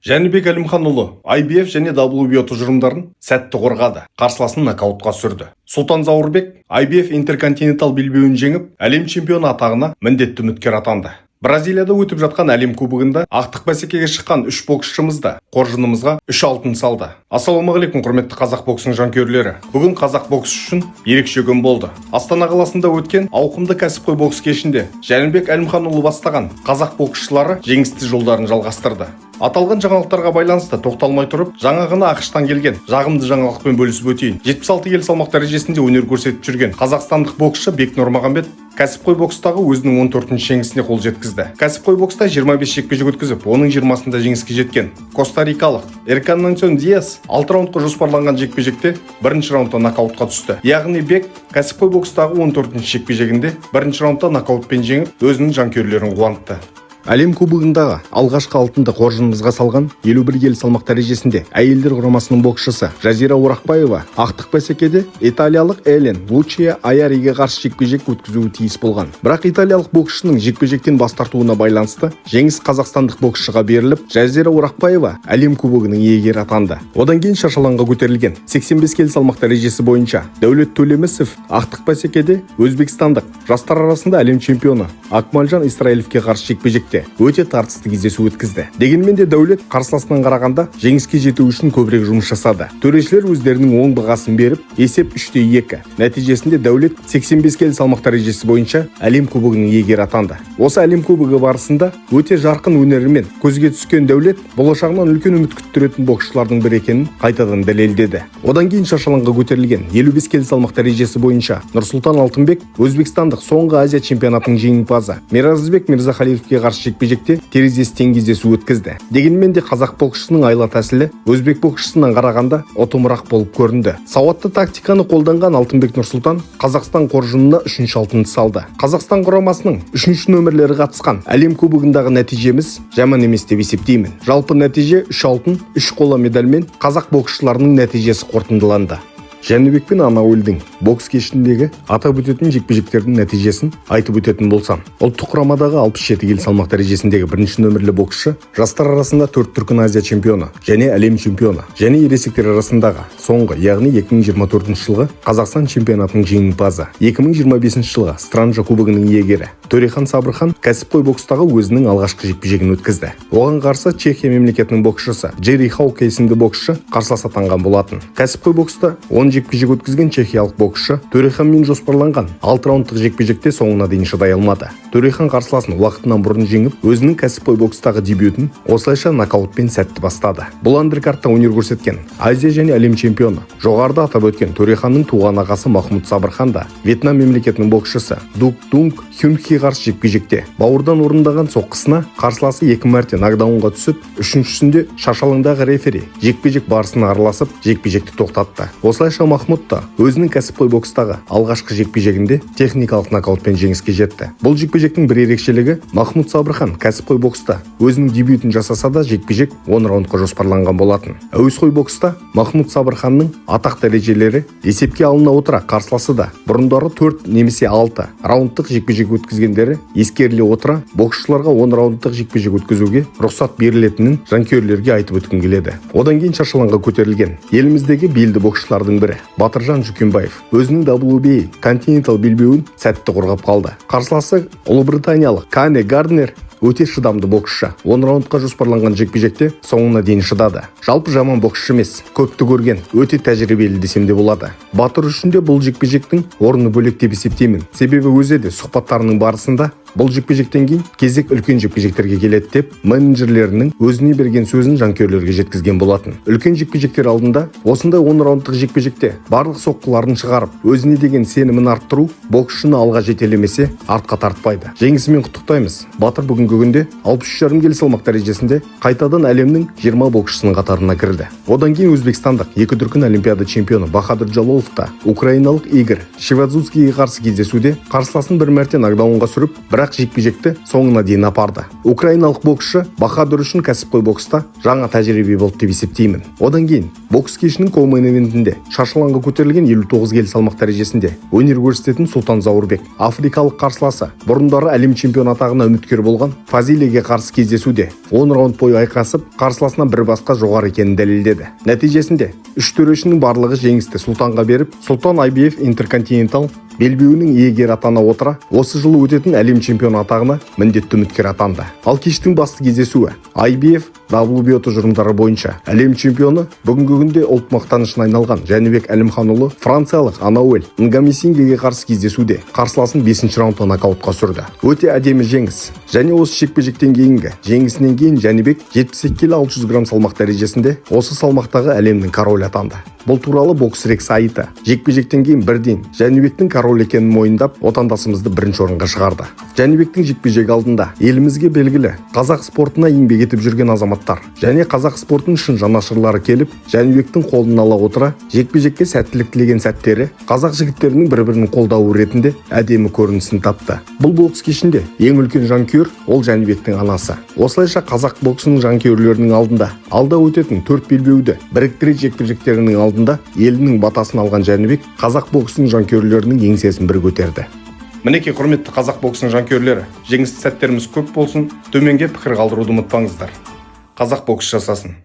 Жәнібек Әлімханұлы IBF және WBO тұжырымдарын сәтті қорғады, қарсыласын нокаутқа түсірді. Сұлтан Зауырбек IBF интерконтинентал белбеуін жеңіп, әлем чемпионы атағына міндетті үміткер атанды. Бразилияда өтіп жатқан әлем кубогында ақтық бәсекеге шыққан 3 боксшымыз да қоржынымызға 3 алтын салды. Ассалаумағалейкум құрметті қазақ боксының жанкүйерлері. Бүгін қазақ бокс үшін ерекше күн болды. Астана қаласында өткен ауқымды кәсіпқой бокс кешінде Жәнібек Әлімханұлы бастаған қазақ боксшылары жеңісті жолдарын жалғастырды. Аталған жаңалықтарға байланысты тоқталмай тұрып, жаңа ғана ақштан келген жағымды жаңалықпен бөлісіп өтейін. 76 келі салмақ дәрежесінде өнер көрсетіп жүрген қазақстандық боксшы Бек Нұрмағамбет кәсіпқой бокстағы өзінің 14-ші жеңісіне қол жеткізді. Кәсіпқой бокста 25 жекпе-жек өткізіп, оның 20-сында жеңіске жеткен коста-рикалық Эрканнан Диас 6 раундқа жоспарланған жекпе-жекте бірінші раундта нокаутқа түсті. Яғни Бек кәсіпқой бокстағы 14-ші жекпе-жегінде бірінші раундта нокаутпен жеңіп, өзінің жанкүйерлерін қуантты. Әлем кубогындағы алғашқы алтынды қоржынымызға салған 51 келі салмақ дәрежесінде әйелдер құрамасының боксшысы Жазира Орақбаева ақтық бәсекеде италиялық Элен Лучия Аяриге қарсы жекпе-жек өткізуі тиіс болған. Бірақ италиялық боксшының жекпе-жектен бас тартуына байланысты жеңіс қазақстандық боксшыға беріліп, Жазира Орақбаева әлем кубогының иегері атанды. Одан кейін шаршалаңға көтерілген 85 келі салмақ дәрежесі бойынша Дәулет Төлемісов ақтық бәсекеде өзбекстандық жастар арасында әлем чемпионы Акмалжан Исраилевке қарсы жекпе-жек өте тартысты кездесу өткізді. Дегенмен де Дәулет қарсыласынан қарағанда жеңіске жету үшін көбірек жұмыс жасады. Төрешілер өздерінің оң бағасын беріп, есеп 3-2. Нәтижесінде Дәулет 85 келі салмақ дәрежесі бойынша әлем кубогының иегері атанды. Осы әлем кубогы барысында өте жарқын өнерімен көзге түскен Дәулет болашағынан үлкен үміт күттіретін боксшылардың бірі екенін қайтадан дәлелдеді. Одан кейін шаршалаңға көтерілген 55 келі салмақ дәрежесі бойынша Нұрсұлтан Алтынбек өзбекстандық соңғы Азия чемпионатының жеңімпазы Миразбек Мирзахалиевке қарсы жекпе-жекте терезесі тең кездесу өткізді. Дегенмен де қазақ боксшысының айла тәсілі өзбек боксшысынан қарағанда ұтымырақ болып көрінді. Сауатты тактиканы қолданған Алтынбек Нұрсұлтан Қазақстан қоржынына 3-ші алтынды салды. Қазақстан құрамасының 3-ші нөмірлері қатысқан әлем кубогындағы нәтижеміз жаман емес деп есептеймін. Жалпы нәтиже 3 алтын, 3 қола медальмен қазақ боксшыларының нәтижесі қорытындыланды. Жәнібек пен Анауілдің бокс кешіндегі атап өтетін жекпе-жектердің нәтижесін айтып өтетін болсам, ұлттық құрамадағы 67 келі салмақ дәрежесіндегі бірінші нөмірлі боксшы жастар арасында 4 дүркін Азия чемпионы және әлем чемпионы және ересектер арасындағы соңғы, яғни 2024 жылғы Қазақстан чемпионатының жеңімпазы, 2025 жылғы Странжа кубогының иегері Төрехан Сабырхан кәсіпқой бокстағы өзінің алғашқы жекпе-жегін өткізді. Оған қарсы Чехия мемлекетінің боксшысы Джерри Хауке есімді боксшы қарсылас атанған болатын. Кәсіпқой бокста жекпе-жек өткізген чехиялық боксшы Төреханмен жоспарланған 6 раундтық жекпе-жекте соңына дейін шыдай алмады. Төрехан қарсыласын уақытынан бұрын жеңіп, өзінің кәсіпқой бокстағы дебютін осылайша нокаутпен сәтті бастады. Бұл андеркартта өнер көрсеткен Азия және әлем чемпионы, жоғарыда атап өткен Төреханның туған ағасы Махмуд Сабырхан да Вьетнам мемлекетінің боксшысы Дук Дунг Хюнхи қарсы жекпе-жекте бауырдан орындаған соққысына қарсыласы 2 мәрте нокдаунға түсіп, үшіншісінде шаршалаңдағы рефери жекпе-жек барысына араласып, жекпе-жекті тоқтатты. Осылайша Махмуд та өзінің кәсіпқой бокстағы алғашқы жекпе-жегінде техникалық нокаутпен жеңіске жетті. Бұл жекпе-жектің бір ерекшелігі Махмуд Сабырхан кәсіпқой бокста өзінің дебютін жасаса да жекпе-жек 10 раундқа жоспарланған болатын. Әуесқой бокста Махмуд Сабырханның атақ дәрежелері есепке алына отыра қарсыласы да бұрындары 4 немесе 6 раундтық жекпе-жек өткізгендері ескеріле отыра боксшыларға 10 раундтық жекпе-жек өткізуге рұқсат берілетінін жанкүйерлерге айтып өткім келеді. Одан кейін шаршалаңға көтерілген еліміздегі белді боксшылардың бірі Батыржан Жүкенбаев өзінің WBA континентал белбеуін сәтті қорғап қалды. Қарсыласы Ұлыбританиялық Кане Гарднер өте шыдамды боксшы. 10 раундқа жоспарланған жекпе-жекте соңына дейін шыдады. Жалпы жаман боксшы емес, көпті көрген, өте тәжірибелі десем де болады. Батыр үшін де бұл жекпе-жектің орны бөлек деп есептеймін. Себебі өзі де сұхбаттарының барысында бұл жекпе-жектен кейін кезек үлкен жекпе-жектерге келеді деп менеджерлерінің өзіне берген сөзін жанкүйерлерге жеткізген болатын. Үлкен жекпе-жектер алдында осындай 10 раундтық жекпе-жекте барлық соққыларын шығарып, өзіне деген сенімін арттыру боксшыны алға жетелемесе артқа тартпайды. Жеңісімен құттықтаймыз. Батыр бүгінгі күнде 63,5 келі салмақ дәрежесінде қайтадан әлемнің 20 боксшысының қатарына кірді. Одан кейін өзбекстандық 2 дүркін олимпиада чемпионы Бахадыр Жалолов та украиналық Игорь Шевадзуцкийге қарсы кездесуде қарсыласын бір мәрте нокдаунға сүріп, бірақ жекпе-жекті соңына дейін апарды. Украиналық боксшы Бахадур үшін кәсіпқой бокста жаңа тәжірибе болды деп есептеймін. Одан кейін бокс кешінің коу-мейн ивентінде шаршалаңға көтерілген 59 келі салмақ дәрежесінде өнер көрсететін Сұлтан Заурбек африкалық қарсыласы бұрындары әлем чемпионы атағына үміткер болған Фазилеге қарсы кездесуде 10 раунд бойы айқасып, қарсыласынан бір басқа жоғары екенін дәлелдеді. Нәтижесінде үш төрешінің барлығы жеңісті Сұлтанға беріп, Сұлтан IBF Интерконтинентал белбеуінің иегері атана отыра, осы жылы өтетін әлем чемпионы атағына міндетті үміткер атанды. Ал кештің басты кездесуі IBF WBO тұжырымдары бойынша әлем чемпионы бүгінгі күнде ұлт мақтанышына айналған Жәнібек Әлімханұлы франциялық Анауэль Нгамисингеге қарсы кездесуде қарсыласын 5-ші раундта нокаутқа сүрді. Өте әдемі жеңіс. Және осы жекпе-жектен кейінгі жеңісінен кейін Жәнібек 72 келі 600 грамм салмақ дәрежесінде осы салмақтағы әлемнің королі атанды. Бұл туралы бокс-рек сайты жекпе-жектен кейін бірден Жәнібектің король екенін мойындап, отандасымызды бірінші орынға шығарды. Жәнібектің жекпе-жек алдында елімізге белгілі қазақ спортына еңбек етіп жүрген азаматтар және қазақ спортының шын жанашырлары келіп, Жәнібектің қолын ала отыра, жекпе-жекке сәттілік тілеген сәттері қазақ жігіттерінің бір-бірінің қолдауы ретінде әдемі көрінісін тапты. Бұл бокс кешінде ең үлкен жанкүйер ол Жәнібектің анасы. Осылайша қазақ боксының жанкүйерлерінің алдында алда өтетін 4 белбеуді біріктіре жекпе-жектерінің алдында елінің батасын алған Жәнібек қазақ боксының жанкүйерлерінің еңсесін бір көтерді. Мінекей құрметті қазақ боксының жанкүйерлері, жеңісті сәттеріміз көп болсын, төменге пікір қалдыруды ұмытпаңыздар. Қазақ бокс жасасын.